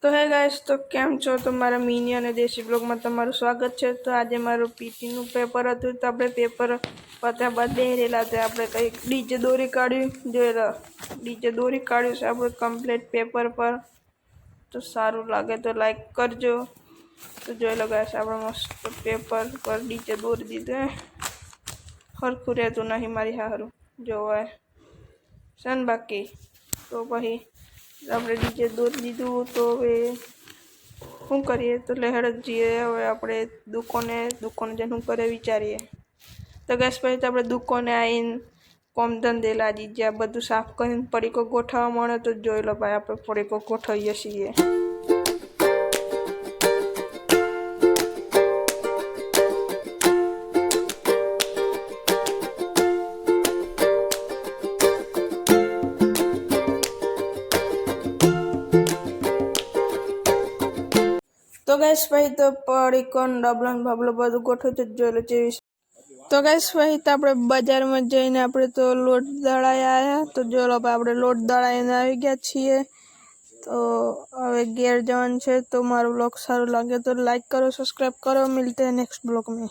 तो है गाइस, तो केम छो तमारा मिनी અને દેશી બ્લોગમાં તમારું સ્વાગત છે। તો આજે મારું પીટી નું પેપર હતું, તો આપણે પેપર પત્યા બાદ બેરેલા હતા। આપણે કઈ ડીજે દોરી કાઢ્યું, જોયેલા ડીજે દોરી કાઢ્યું છે આપણે કમ્પ્લીટ પેપર પર। તો સારું લાગે તો લાઈક કરજો। તો જોઈ લો ગાइस, આપણે મસ્ત પેપર પર ડીજે દોરી દીધું। હરખું રહેતું નહીં મારી હારું જોવાય સન બાકી। તો પછી આપણે ડીજે દોરી દીધું। તો હવે શું કરીએ, તો લહેર જ જઈએ હવે આપણે દુકાને જઈને શું કરે વિચારીએ। તો ગેસ પછી તો આપણે દુકાને આવીને કોમ ધંધે લાગી ગયા, બધું સાફ કરીને પડીકો ગોઠવવા મળે। તો જોઈ લો ભાઈ, આપણે પડીકો ગોઠવીએ છીએ। तो गैस भाई तो पड़ीकोन डबलन बाबलो બધું ગોઠવું તો જોઈ લો જેવી। તો ગैस ભાઈ તો આપણે બજારમાં જઈને આપણે તો લોટ દળાઈ આયા। તો જો લો આપણે લોટ દળાઈને આવી ગયા છીએ। તો હવે ઘેર જવાનું છે। તો મારો બ્લોગ સારો લાગે તો લાઈક કરો, સબસ્ક્રાઇબ करो। मिलते हैं नेक्स्ट ब्लॉग में।